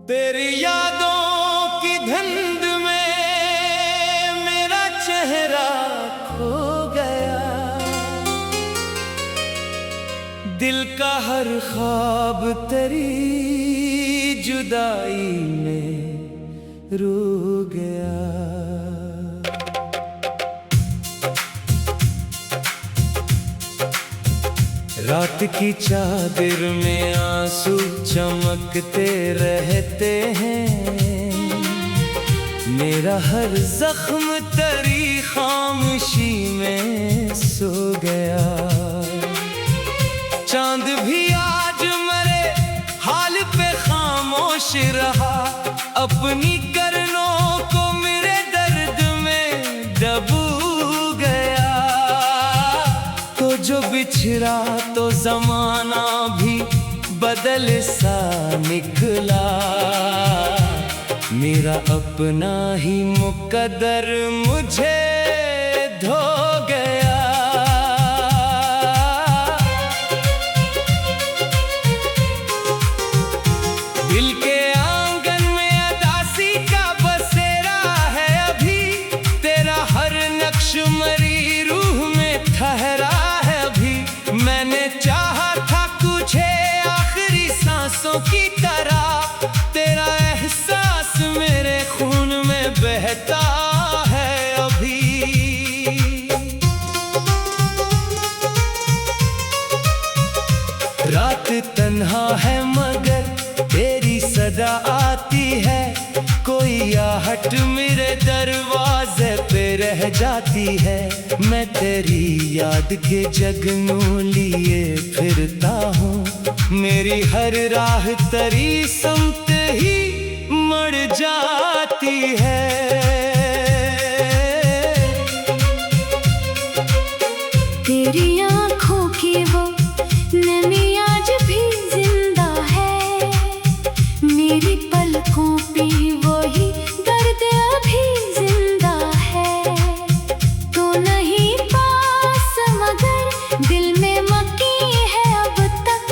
तेरी यादों की धुंध में मेरा चेहरा खो गया, दिल का हर ख्वाब तेरी जुदाई में रो गया। रात की चादर में आंसू चमकते रहते हैं, मेरा हर जख्म तेरी खामोशी में सो गया। चांद भी आज मेरे हाल पे खामोश रहा, अपनी करनों को मेरे दर्द में डूब गया। तो जो बिछड़ा तो जमाना भी बदल सा निकला, मेरा अपना ही मुकद्दर मुझे धो गया। दिल के आंगन में अदासी का बसेरा है अभी, तेरा हर नक्श मरी रूह में ठहरा है अभी। मैंने चाहा था तुझे आखिरी सांसों की तरह, तेरा एहसास मेरे खून में बहता है अभी। रात तन्हा है मगर तेरी सदा आती है, कोई आहट मेरे दरवाजे पे रह जाती है। मैं तेरी याद के जगनू लिए फिरता हूँ, मेरी हर राह तेरी समत ही मर जाती है। तेरी आँखों की वो नमी आज भी जिंदा है, मेरी पलकों पे वही दर्द अभी जिंदा है। तो नहीं पास मगर दिल में मकी है अब तक,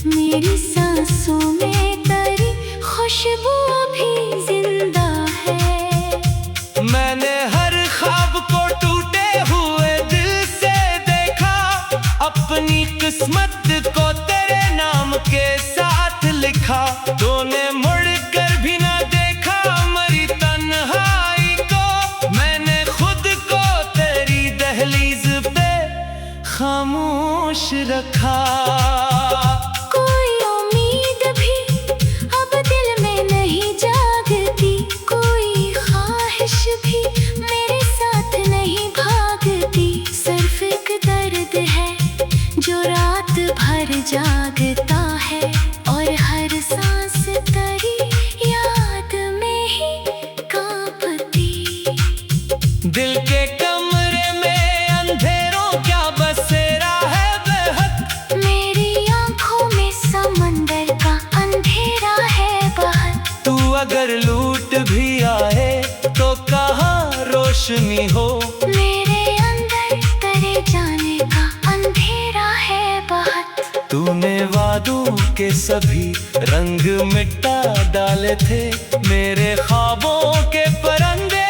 मेरी सांसों में तेरी खुशबू अभी जिंदा है। मैंने हर ख्वाब को टूटे हुए दिल से देखा, अपनी किस्मत को तेरे नाम के साथ लिखा। तूने मुड़ कर भी ना देखा मरी तन्हाई को, मैंने खुद को तेरी दहलीज पे खामोश रखा। कोई उम्मीद भी अब दिल में नहीं जागती, कोई ख्वाहिश भी मेरे साथ नहीं भागती। सिर्फ एक दर्द है जो रात भर जागता है, और हर सांस तेरी याद में ही कांपती। दिल के कमरे में अंधेरों क्या बसेरा है बेहद, मेरी आँखों में समंदर का अंधेरा है बहुत। तू अगर लूट भी आए तो कहाँ रोशनी हो, मेरे अंदर तेरे जाने का अंधेरा है बहुत। तूने वादों के सभी रंग मिटा डाले थे, मेरे ख्वाबों के परिंदे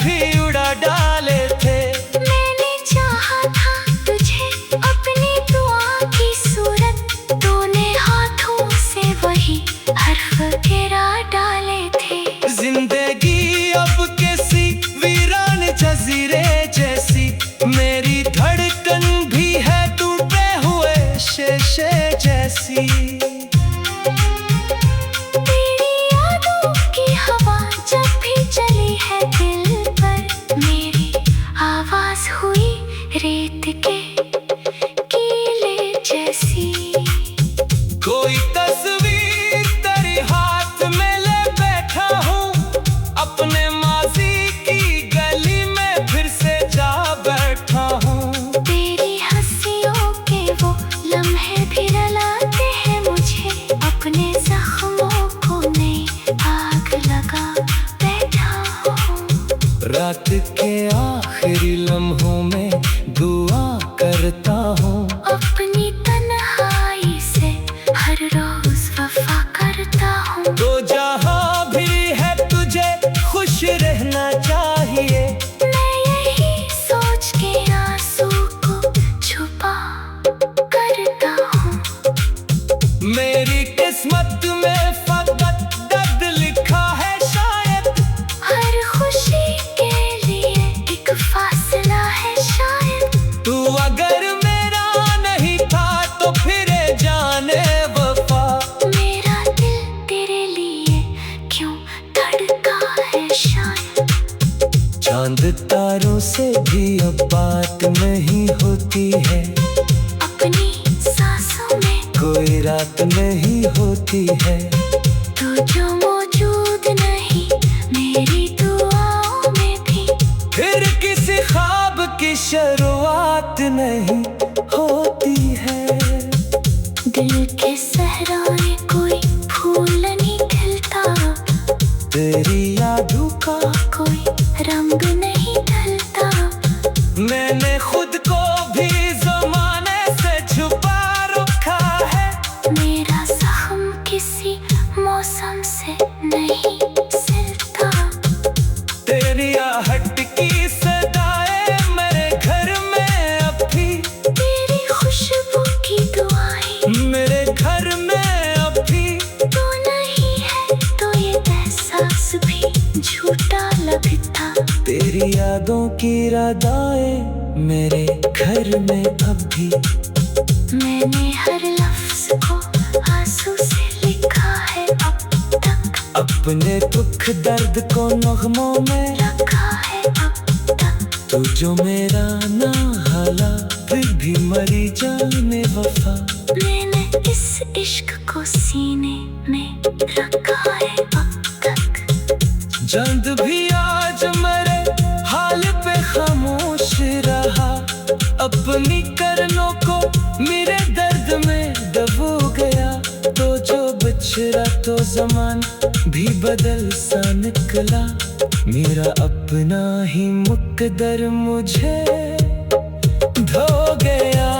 भी उड़ा डाले थे। मैंने चाहा था तुझे अपनी दुआ की सूरत, तूने हाथों से वही हर्फ गिरा डाले थे। जिंदगी अब कैसी वीरान जजीरे जैसी, मेरी धड़कन भी है टूटे हुए शीशे जैसी। तेरी यादों की हवा जब भी चली है दिल पर, मेरी आवाज हुई रेत के कीले जैसी। कोई तस्वीर तेरे हाथ में ले बैठा हूँ, अपने माजी की गली में फिर से जा बैठा हूँ। तेरी हंसियों के वो लम्हे भी रुलाते हैं मुझे, अपने जख्मों को नई आग लगा बैठा हूँ। रात के आखिरी लम्हों में दुआ करता हूँ, अपनी तन्हाई से हर रोज वफा करता हूँ। तो जा तेरी किस्मत में फकत दर्द लिखा है शायद, हर खुशी के लिए एक फासला है शायद। तू अगर मेरा नहीं था तो फिर जाने वफा, मेरा दिल तेरे लिए क्यों धड़का है शायद। चांद तारों से भी अब बात नहीं होती है, अपनी सांसों में कोई रात नहीं होती है। तू जो मौजूद नहीं मेरी दुआओं में भी, फिर किसी ख्वाब की शुरुआत नहीं होती है। दिल के सहराए कोई फूल नहीं खिलता, तेरी यादों का कोई रंग नहीं ढलता। मैंने खुद को भी ज़माने से छुपा रखा है, मेरा जख्म किसी मौसम से नहीं सिलता। तेरी आहट की सदाएं मेरे घर में अब भी, तेरी खुशबू की दुआएं मेरे घर में अब भी। तू नहीं है तो ये एहसास भी झूठा लगता। तेरी यादों की राधाएं मेरे घर में अब भी, मैंने हर लफ्ज को आंसू से लिखा है अब तक, अपने दुख दर्द को नगमों में रखा है अब तक। तू जो मेरा ना हाला फिर भी मरी जाने वफा, मैंने इस इश्क को सीने में रखा है अब तक। जल्द भी आज मेरे हाल पे खामोश रहा, अपनी करनों को मेरे दर्द में दबो गया। तो जो बिछड़ा तो ज़मान भी बदल सा निकला, मेरा अपना ही मुकद्दर मुझे धो गया।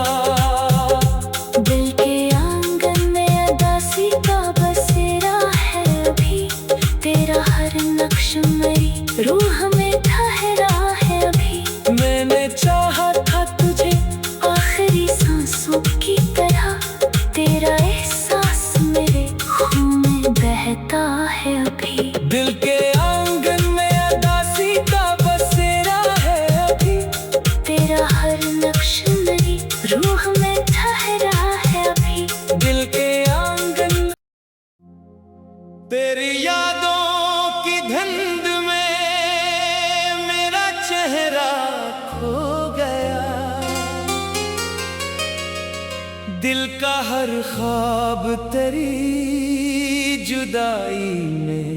दिल के आंगन में अदासी का बसेरा है अभी, तेरा हर नक्श मेरी रूह में ठहरा है अभी। मैंने चाहा था तुझे आखिरी सांसों की तरह, तेरा एहसास मेरे खून में बहता है अभी। दिल के आंगन में अदासी का बसेरा है अभी, तेरा हर नक्श मेरी रूह में ठहरा है अभी। दिल के आंगन। तेरी यादों की धुंध में मेरा चेहरा खो गया, दिल का हर ख्वाब तेरी जुदाई में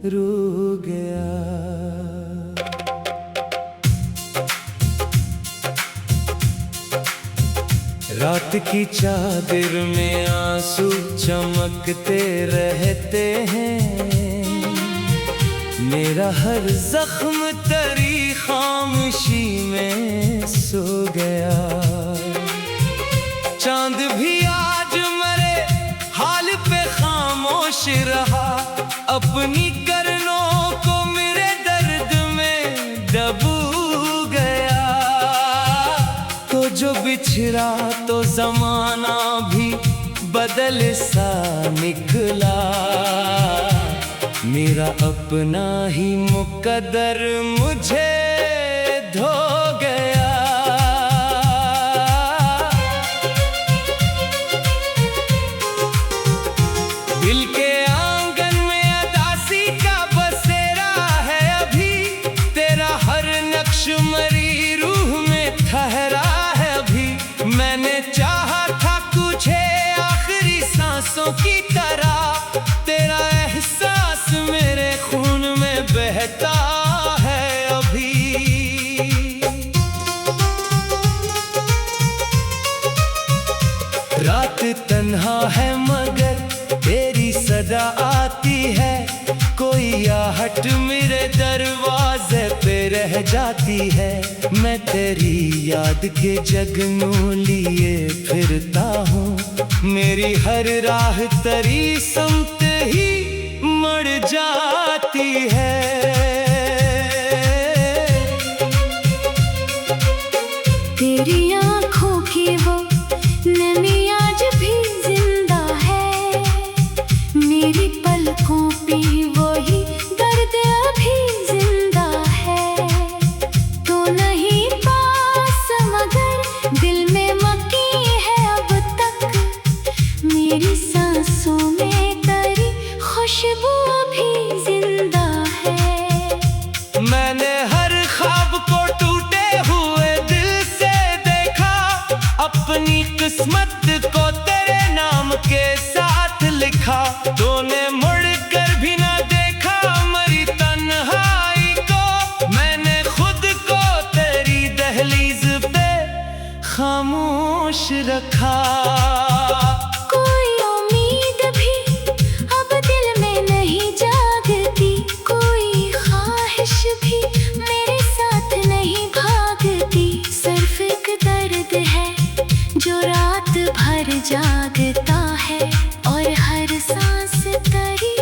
रो गया। रात की चादर में आंसू चमकते रहते हैं, मेरा हर जख्म तेरी खामोशी में सो गया। चांद भी आज मेरे हाल पे खामोश रहा, अपनी करनों को मेरे दर्द में दबो गया। तो जो बिछड़ा तो जमाना भी बदल सा निकला, मेरा अपना ही मुकद्दर मुझे धो गया। दिल के आंगन में अदासी का बसेरा है अभी, तेरा हर नक्श मेरी रूह में ठहरा है अभी। मैंने चाहा था तुझे आखिरी सांसों की तरह, तेरा एहसास मेरे खून में बहता है अभी। रात तन्हा है मगर तेरी सदा आती है, कोई आहट मेरे दरवाजे पे रह जाती है। मैं तेरी याद के जगनों लिए फिरता हूँ, मेरी हर राह तेरी समत ही मर जाती है। तेरी आँखों की वो नमी आज भी जिंदा है, खुशबू अभी जिंदा है। मैंने हर ख्वाब को टूटे हुए दिल से देखा, अपनी किस्मत को तेरे नाम के साथ लिखा। तूने मुड़ कर भी ना देखा मरी तन्हाई को, मैंने खुद को तेरी दहलीज पे खामोश रखा। कोई उम्मीद भी अब दिल में नहीं जागती, कोई ख्वाहिश भी मेरे साथ नहीं भागती। सिर्फ एक दर्द है जो रात भर जागता है, और हर सांस तेरी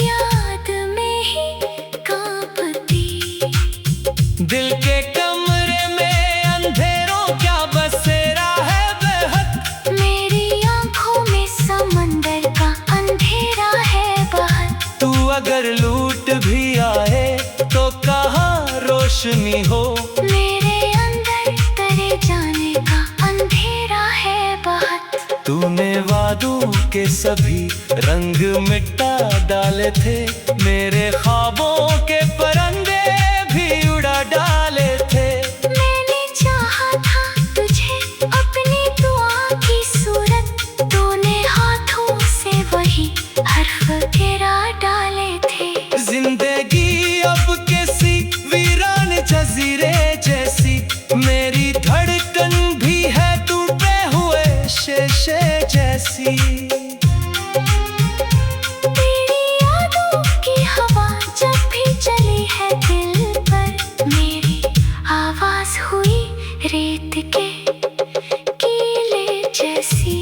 याद में ही कांपती। दिल के कमरे में अंधेरों क्या बसेरा है बेहद, मेरी आंखों में समंदर का अंधेरा है बाहर। तू अगर लूट भी आए तो कहाँ रोशनी हो, मेरे अंदर तेरे जाने का अंधेरा है बाहर। तूने वादों के सभी रंग मिटा डाले थे, मेरे ख्वाबों के परिंदे भी उड़ा डाले थे। मैंने चाहा था तुझे अपनी दुआ की सूरत, तूने हाथों से वही हर्फ गिरा डाले थे। जिंदगी अब किसी वीरान जजीरे जैसी, मेरी धड़कन भी है टूटे हुए शीशे जैसी। तेरी यादों की हवा जब भी चली है दिल पर, मेरी आवाज हुई रेत के कीले जैसी।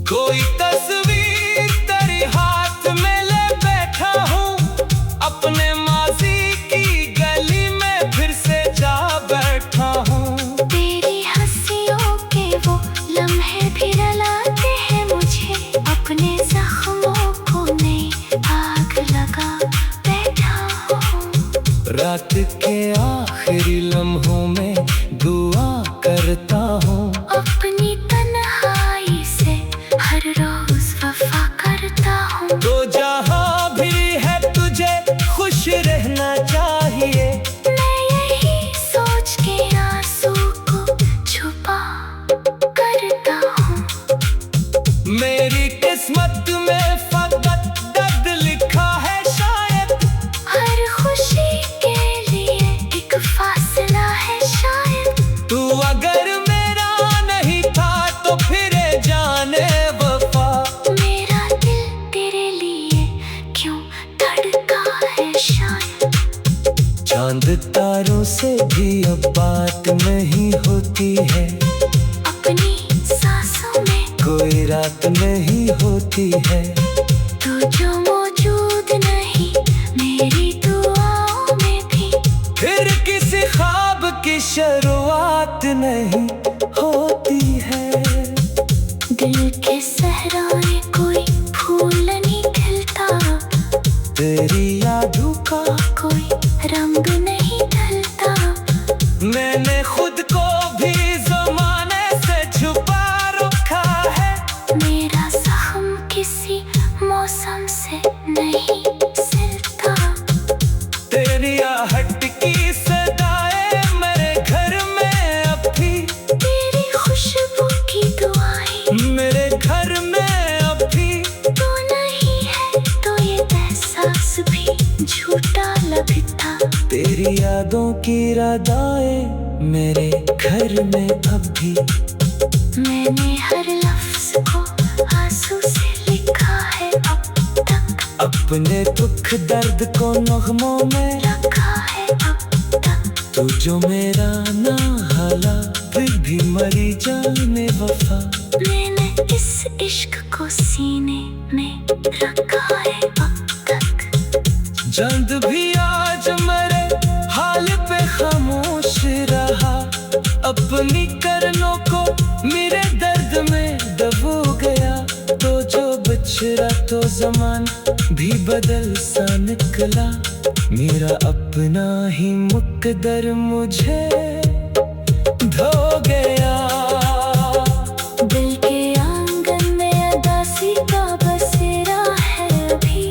कोई तस्वीर तेरे हाथ में ले बैठा हूँ, अपने माजी की गली में फिर से जा बैठा हूँ। तेरी हंसियों के वो लम्हे भी रुलाते हैं मुझे, अपने जख्मों को नई आग लगा बैठा हूँ। रात के आखिरी लम्हों में दुआ करता हूँ, अपनी तन्हाई से हर रोज वफा करता हूँ। तो जहाँ भी है तुझे खुश रहना चाहिए। मैं यही सोच के आंसू को छुपा करता हूँ। मेरी किस्मत में फकत दर्द लिखा है शायद, हर खुशी के लिए एक फासला है शायद। तू अगर मेरा नहीं था तो फिर जाने वफा, मेरा दिल तेरे लिए क्यों धड़का है शायद। चांद तारों से भी अब बात नहीं होती है, अपनी सांसों में कोई रात नहीं होती है। तू जो मौजूद नहीं मेरी दुआओं में भी, फिर किसी ख्वाब की शुरुआत नहीं होती है। दिल के सहराए कोई फूल नहीं खिलता, तेरी यादों का कोई रंग नहीं ढलता। मैंने खुद को भी ज़माने से छुपा रखा है, मेरा जख्म किसी मौसम से नहीं सिलता। तेरी आहट की सदाएं मेरे घर में अब भी, तेरी खुशबू की दुआएं मेरे घर में अब भी। तू नहीं है तो ये एहसास भी झूठा लगता। तेरी यादों की रादाएं मेरे घर में अब भी। मैंने हर लफ्ज को आंसू से लिखा है अब तक, अपने दुख दर्द को नगमों में रखा है अब तक। तू जो मेरा ना हाला फिर भी मरी जाने वफा। मैंने इस इश्क को सीने में रखा है अब तक। जल्द भी आज मेरे हाल पे खामोश रहा, अपनी करनों को मेरे दर्द में दबो गया। तो जो बिछड़ा तो ज़मान भी बदल सा निकला, मेरा अपना ही मुकद्दर मुझे धो गया। दिल के आंगन में अदासी का बसेरा है अभी,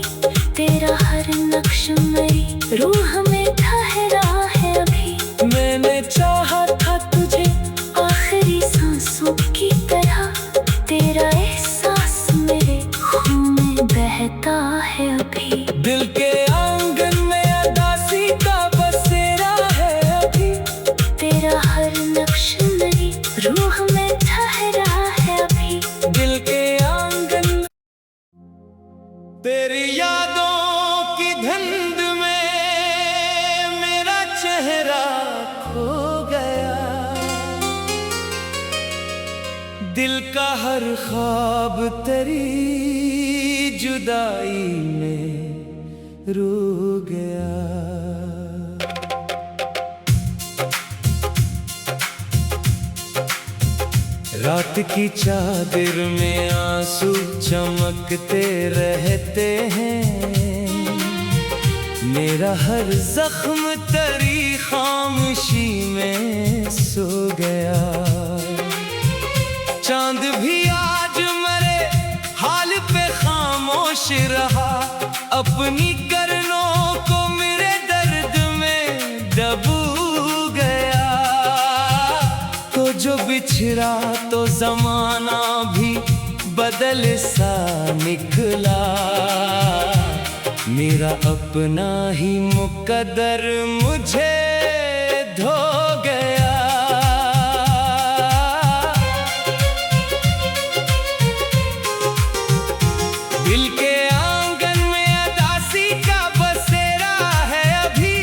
बहता है अभी। दिल के आंगन में अदासी का बसेरा है अभी। तेरा हर नक्श मेरी रूह में ठहरा है अभी। दिल के आंगन तेरी यादों की धुंध में मेरा चेहरा खो गया। दिल का हर ख्वाब तेरी जुदाई में रो गया। रात की चादर में आंसू चमकते रहते हैं। मेरा हर जख्म तेरी खामोशी में सो गया। चांद भी आज मेरे हाल पे खामोश रहा। अपनी करनों को मेरे दर्द में डूब गया। तो जो बिछड़ा तो जमाना भी बदल सा निकला। मेरा अपना ही मुकद्दर मुझे धो गया। दिल के आंगन में अदासी का बसेरा है अभी।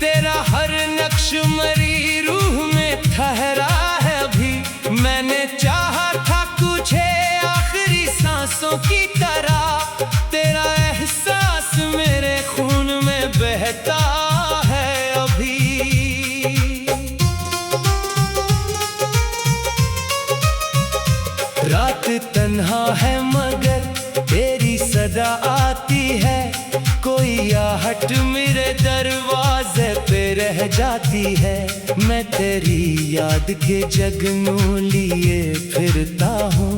तेरा हर नक्श मेरी रूह में ठहरा है अभी। मैंने चाहा था तुझे आखिरी सांसों की तरह। तेरा एहसास मेरे खून में बहता है अभी। रात तन्हा है मगर तेरी सदा आती है। कोई आहट मेरे दरवाजे पे रह जाती है। मैं तेरी याद के जगनों लिए फिरता हूँ।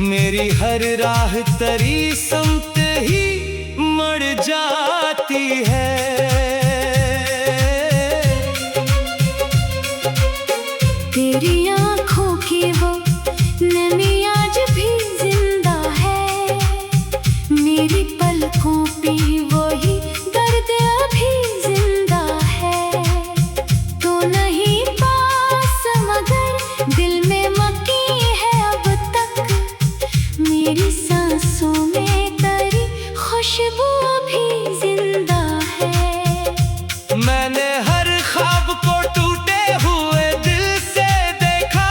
मेरी हर राह तेरी समत ही मर जाती है। तेरी आँखों की वो नमी आज भी जिंदा है। मेरी पलकों पे वही दर्द अभी जिंदा है। तो नहीं पास मगर दिल में मकी है अब तक। मेरी सांसों में तेरी खुशबू भी जिंदा है। मैंने हर ख्वाब को टूटे हुए दिल से देखा।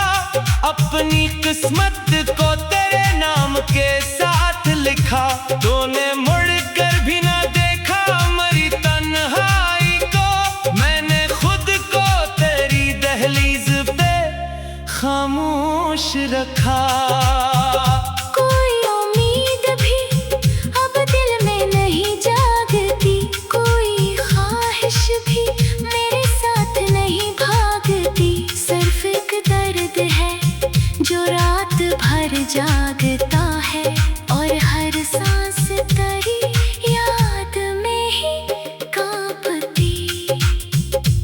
अपनी किस्मत को तेरे नाम के साथ लिखा। तूने मुड़ कर भी ना देखा मेरी तन्हाई को। मैंने खुद को तेरी दहलीज पे खामोश रखा। कोई उम्मीद भी अब दिल में नहीं जागती। कोई ख्वाहिश भी मेरे साथ नहीं भागती। सिर्फ एक दर्द है जो रात भर जागता है। और हर सांस तेरी याद में ही कांपती।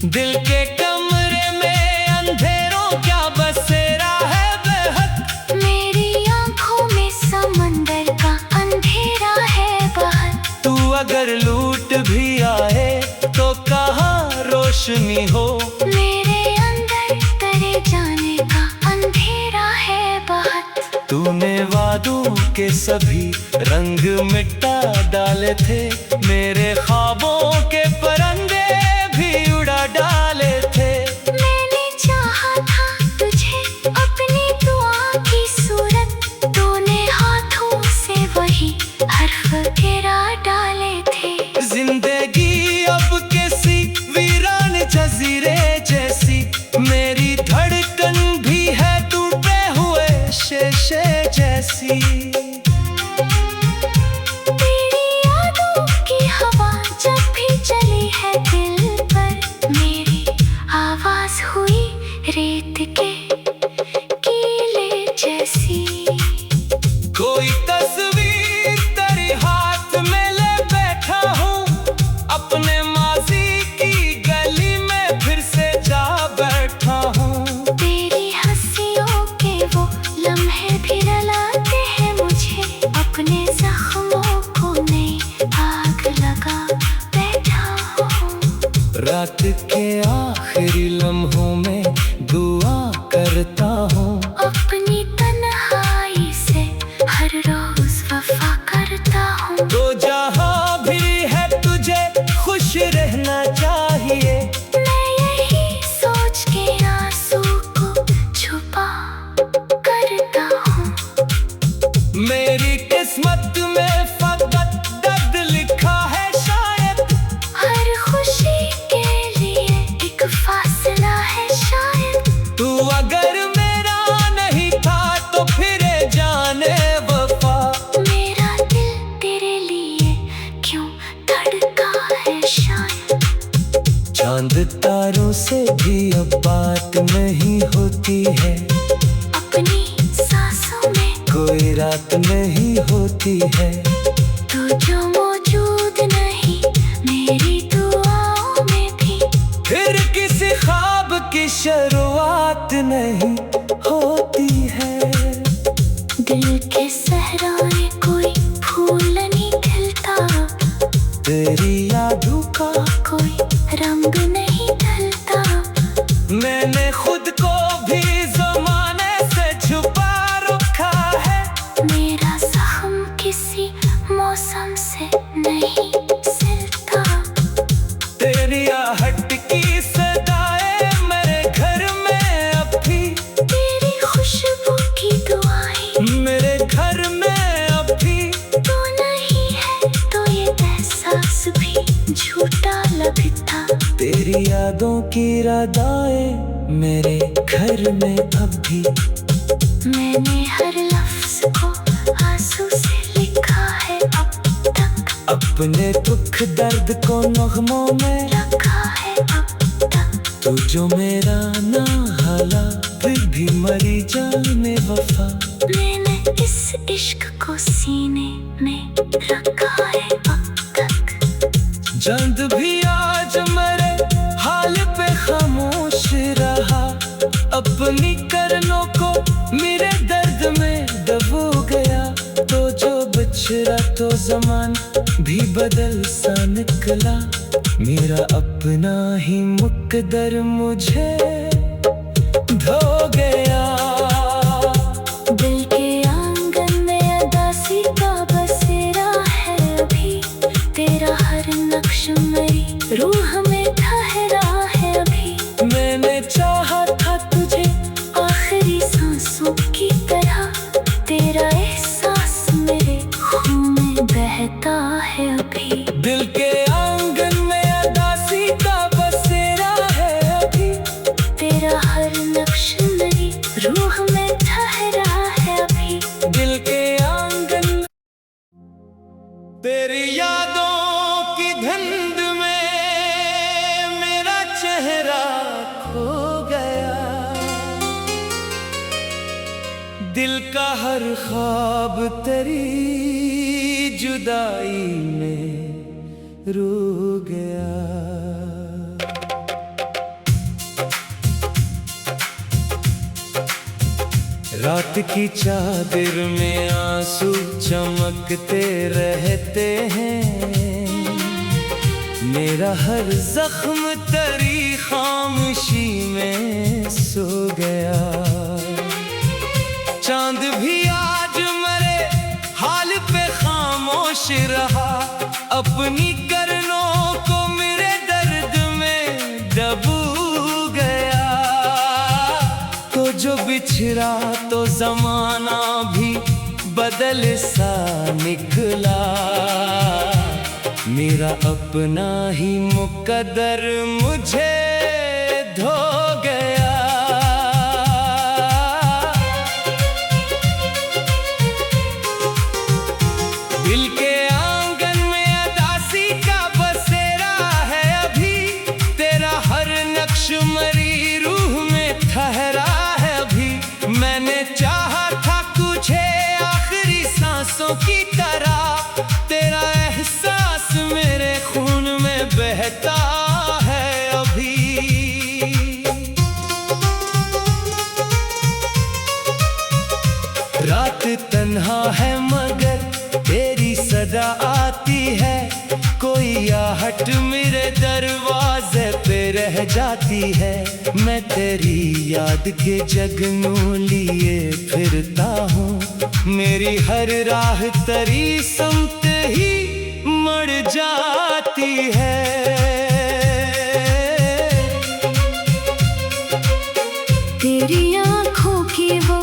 दिल के कमरे में अंधेरों क्या बसेरा है बेहद। मेरी आँखों में समंदर का अंधेरा है बहुत। तू अगर लूट भी आए तो कहाँ रोशनी हो। मेरे अंदर तेरे जाने का अंधेरा है बहुत। तूने वादों के सभी रंग मिटा डाले थे। मेरे ख्वाबों के परिंदे भी उड़ा डाले थे। मैंने चाहा था तुझे अपनी दुआ की सूरत। तूने हाथों से वही हर्फ गिरा डाले थे। जिंदगी अब कैसी वीरान जजीरे जैसी। मेरी धड़कन भी है टूटे हुए शीशे जैसी। तेरी यादों की हवा जब भी चली है दिल पर। मेरी आवाज हुई रेत के कीले जैसी। कोई तस्वीर तेरे हाथ रात के आखिरी लम्हों में दुआ करता हूँ, अपनी तन्हाई से हर रोज वफा करता हूँ। तो जहाँ भी है तुझे खुश रहना चाहिए। मैं यही सोच के आंसू को छुपा करता हूँ। मेरी किस्मत में फकत दर्द लिखा है शायद, हर खुशी के लिए एक फासला है शायद। तू अगर मेरा नहीं था तो फिर जाने वफा, मेरा दिल तेरे लिए क्यों धड़का है शायद। चांद तारों से भी अब बात नहीं होती है, अपनी सांसों में कोई रात नहीं होती है। तू जो मौजूद नहीं मेरी दुआओं में भी, फिर किसी ख्वाब की शुरुआत नहीं होती है। दिल के सहराए कोई फूल नहीं खिलता, तेरी यादों का कोई रंग नहीं ढलता। मैंने खुद को भी ज़माने से छुपा रखा है, मेरा जख्म किसी मौसम से नहीं सिलता। तेरी आहट की सदाएं मेरे घर में अब भी, तेरी खुशबू की दुआएं मेरे घर में अब भी। तू नहीं है तो ये एहसास भी झूठा लगता। तेरी यादों की रादाएं मेरे घर में अब भी, मैंने हर लफ्ज को आंसू से लिखा है अब तक, अपने दुख दर्द को नगमों में रखा है अब तक। तू जो मेरा ना हाला फिर भी मरी जाने वफा, मैंने इस इश्क को सीने में रखा है अब तक। जंद भी आज मेरे हाल पे खामोश रहा, अपनी करनों को मेरे दर्द में दबो गया। तो जो बिछड़ा तो ज़मान भी बदल सा निकला, मेरा अपना ही मुकद्दर मुझे धो गया। दिल के आंगन में अदासी का बसेरा है अभी, तेरा हर नक्श मेरी रूह में ठहरा है अभी। मैंने चाहा था तुझे आखिरी सांसों की तरह, तेरा एहसास मेरे खून में बहता है अभी। दिल के आंगन में अदासी का बसेरा है अभी, तेरा हर नक्श मेरी रूह में ठहरा है अभी। दिल के आंगन। तेरी यादों की धुंध में मेरा चेहरा खो गया, दिल का हर ख्वाब तेरी जुदाई में रो गया। रात की चादर में आंसू चमकते रहते हैं, मेरा हर जख्म तेरी खामोशी में सो गया। चांद भी आज मेरे हाल पे खामोश रहा, अपनी करनों को मेरे दर्द में दबो गया। तो जो बिछड़ा तो जमाना भी बदल सा निकला, मेरा अपना ही मुकद्दर मुझे धो गया। दिल के आंगन में अदासी का बसेरा है अभी, तेरा हर नक्श मरी रूह में ठहरा है अभी। मैंने चाहा था तुझे आखिरी सांसों की तरह, तेरा एहसास मेरे खून में बहता है अभी। रात तन्हा है मगर तेरी सदा आती है, कोई आहट मेरे दरवाजे पे रह जाती है। मैं तेरी याद के जगनू लिए फिरता हूँ, मेरी हर राह तेरी समत ही मर जाती है। तेरी आँखों की वो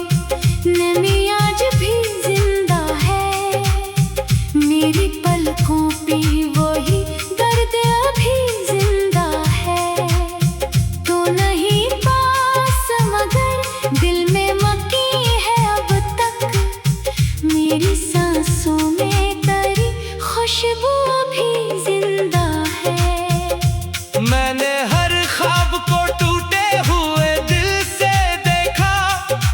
नमी आज भी जिंदा है, मेरी पलकों पे वही दर्द अभी जिंदा है। तो नहीं पास मगर दिल में मकी है अब तक, मेरी सांसों में तेरी खुशबू अभी जिंदा है। मैंने हर ख्वाब को टूटे हुए दिल से देखा,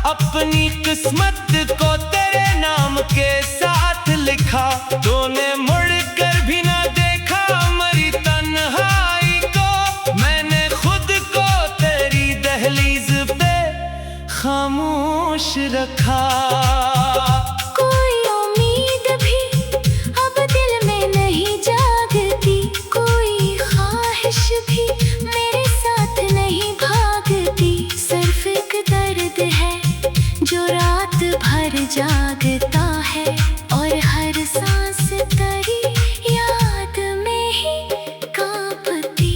अपनी किस्मत को तेरे नाम के साथ लिखा। तूने मुड़ कर भी ना देखा मरी तन्हाई को, मैंने खुद को तेरी दहलीज पे खामोश रखा। कोई उम्मीद भी अब दिल में नहीं जागती, कोई ख्वाहिश भी मेरे साथ नहीं भागती। सिर्फ एक दर्द है जो रात भर जागता है, और हर सांस तेरी याद में ही कांपती।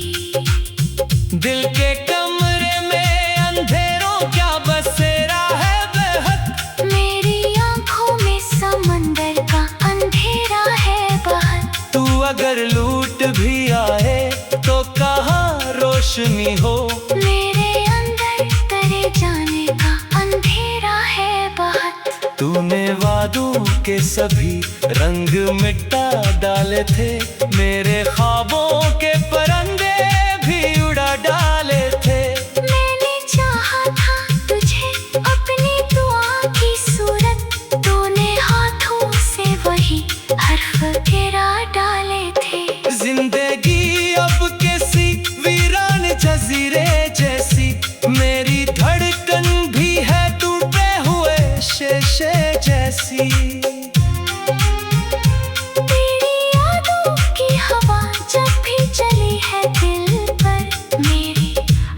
दिल के कमरे में अंधेरों क्या बसेरा है बेहद, मेरी आँखों में समंदर का अंधेरा है बहुत। तू अगर लूट भी आए तो कहाँ रोशनी हो, मेरे अंदर तेरे जाने का अंधेरा है बहुत। तूने वादों के सभी रंग मिटा डाले थे, मेरे ख्वाबों के परिंदे भी उड़ा डाले थे। मैंने चाहा था तुझे अपनी दुआ की सूरत, तूने हाथों से वही हर्फ गिरा डाले थे। जिंदगी अब किसी वीरान जजीरे जैसी, मेरी धड़कन भी है टूटे हुए शीशे जैसी। तेरी यादों की हवा जब भी चली है दिल पर, मेरी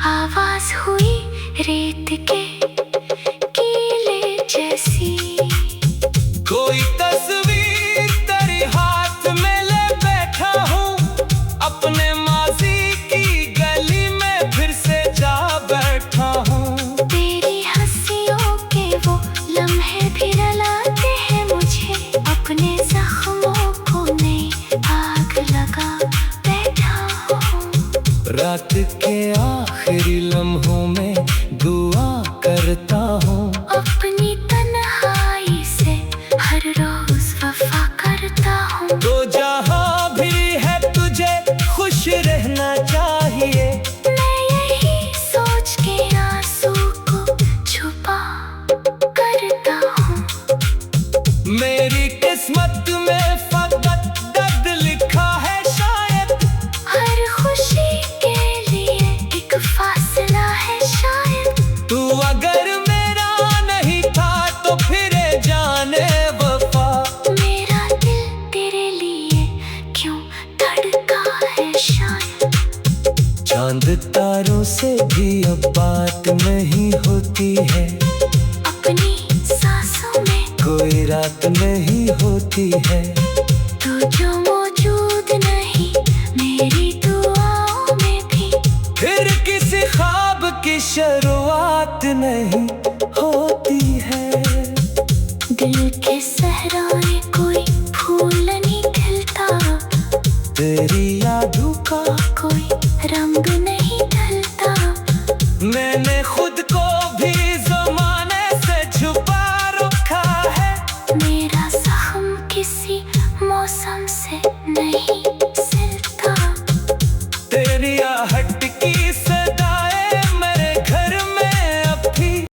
आवाज हुई रेत के कीले जैसी। कोई तस्वीर तेरे हाथ में ले बैठा हूँ, अपने माजी की गली में फिर से जा बैठा हूँ। तेरी हंसियों के वो लम्हे भी रुलाते हैं मुझे, अपने जख्मों को नई आग लगा बैठा हूँ। रात के आखिरी लम्हों में दुआ करता हूँ, अपनी तन्हाई से हर रोज वफा करता हूँ। तो जहाँ भी है तुझे खुश रहना चाहिए। मैं यही सोच के आंसू को छुपा करता हूँ। मेरी किस्मत में फकत दर्द लिखा है शायद, हर खुशी के लिए एक फासला है शायद। तू अगर मेरा नहीं था तो फिर जाने वफा, मेरा दिल तेरे लिए क्यों धड़का है शायद। चांद तारों से भी अब बात नहीं होती है, अपनी सांसों में कोई रात नहीं होती है। तू जो मौजूद नहीं मेरी दुआओं में भी, फिर किसी ख्वाब की शुरुआत नहीं होती है। दिल के सहराए कोई फूल नहीं खिलता, तेरी यादों का कोई रंग नहीं ढलता। मैंने खुद को